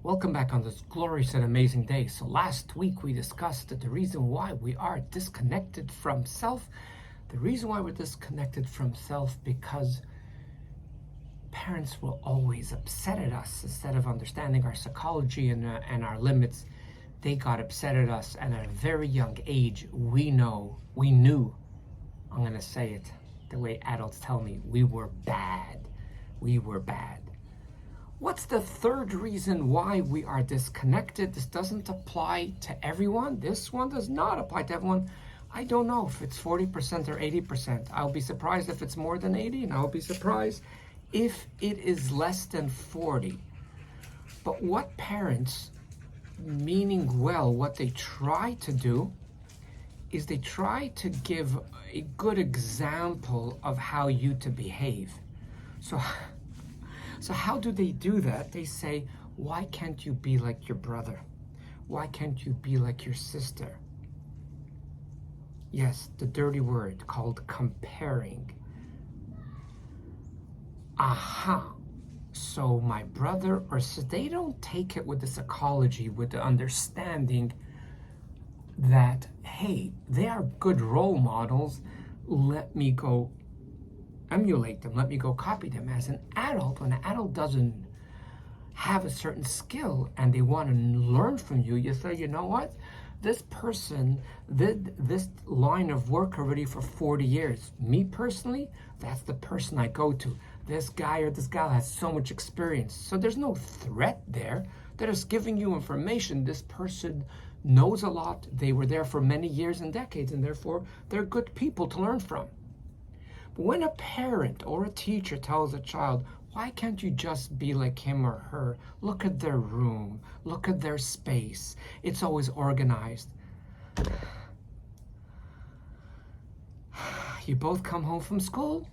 Welcome back on this glorious and amazing day. So last week we discussed that the reason why we are disconnected from self, the reason why we're disconnected from self, because parents will always upset at us. Instead of understanding our psychology and our limits, they got upset at us. And at a very young age, we knew, I'm going to say it the way adults tell me, we were bad. We were bad. What's the third reason why we are disconnected? This doesn't apply to everyone. This one does not apply to everyone. I don't know if it's 40% or 80%. I'll be surprised if it's more than 80, and I'll be surprised if it is less than 40. But what parents, meaning well, what they try to do is they try to give a good example of how you to behave. So how do they do that? They say, why can't you be like your brother? Why can't you be like your sister? Yes, the dirty word called comparing. Aha. So my brother or sister, they don't take it with the psychology, with the understanding that, hey, they are good role models. Let me go emulate them. Let me go copy them. As an adult, when an adult doesn't have a certain skill and they want to learn from you, you say, you know what? This person did this line of work already for 40 years. Me personally, that's the person I go to. This guy or this gal has so much experience. So there's no threat there. They're just giving you information. This person knows a lot. They were there for many years and decades, and therefore they're good people to learn from. But when a parent or a teacher tells a child, why can't you just be like him or her? Look at their room. Look at their space. It's always organized. You both come home from school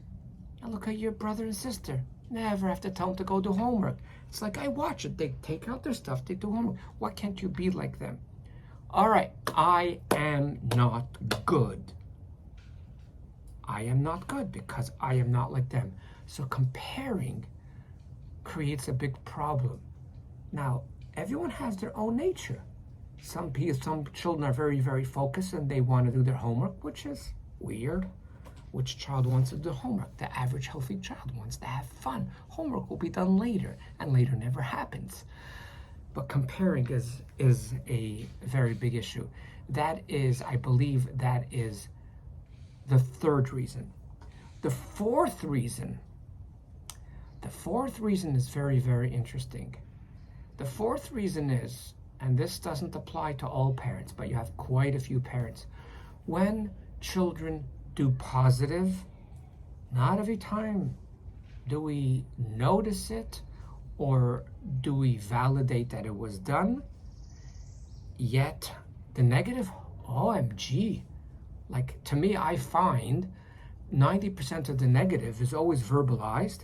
and look at your brother and sister. Never have to tell them to go do homework. It's like, I watch it. They take out their stuff. They do homework. Why can't you be like them? All right, I am not good. I am not good because I am not like them. So comparing creates a big problem. Now, everyone has their own nature. Some children are very, very focused and they want to do their homework, which is weird. Which child wants to do homework? The average healthy child wants to have fun. Homework will be done later, and later never happens. But comparing is a very big issue. That is, I believe, that is the third reason. The fourth reason is very, very interesting. The fourth reason is, and this doesn't apply to all parents, but you have quite a few parents, when children do positive, not every time do we notice it or do we validate that it was done, yet the negative, OMG. Like, to me, I find 90% of the negative is always verbalized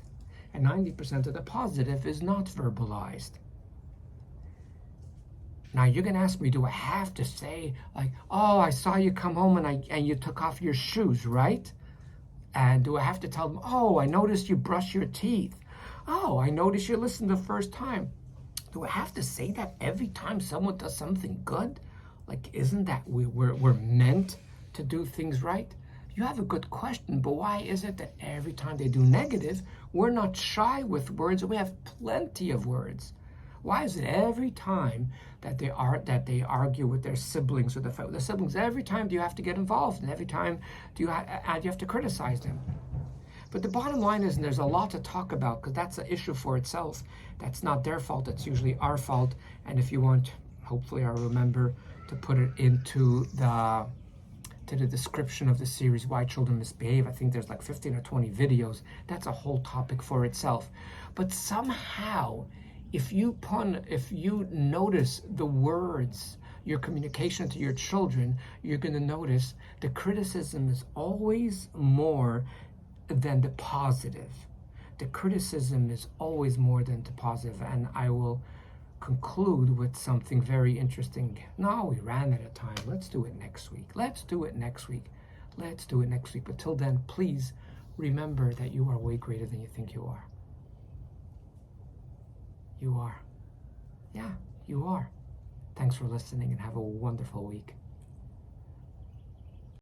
and 90% of the positive is not verbalized. Now, you're going to ask me, do I have to say, like, oh, I saw you come home and you took off your shoes, right? And do I have to tell them, oh, I noticed you brush your teeth. Oh, I noticed you listened the first time. Do I have to say that every time someone does something good? Like, isn't that we're meant to do things right? You have a good question, but why is it that every time they do negative, we're not shy with words? We have plenty of words. Why is it every time that they argue with their siblings or they fight with their siblings, every time do you have to get involved, and every time do you have to criticize them? But the bottom line is, and there's a lot to talk about because that's an issue for itself. That's not their fault. That's usually our fault. And if you want, hopefully I'll remember to put it into the description of the series, Why Children Misbehave. I think there's like 15 or 20 videos. That's a whole topic for itself. But somehow, if you notice the words, your communication to your children, you're going to notice the criticism is always more than the positive. The criticism is always more than the positive. And I will conclude with something very interesting. No, we ran out of time. Let's do it next week. Let's do it next week. But till then, please remember that you are way greater than you think you are. You are. Yeah, you are. Thanks for listening and have a wonderful week.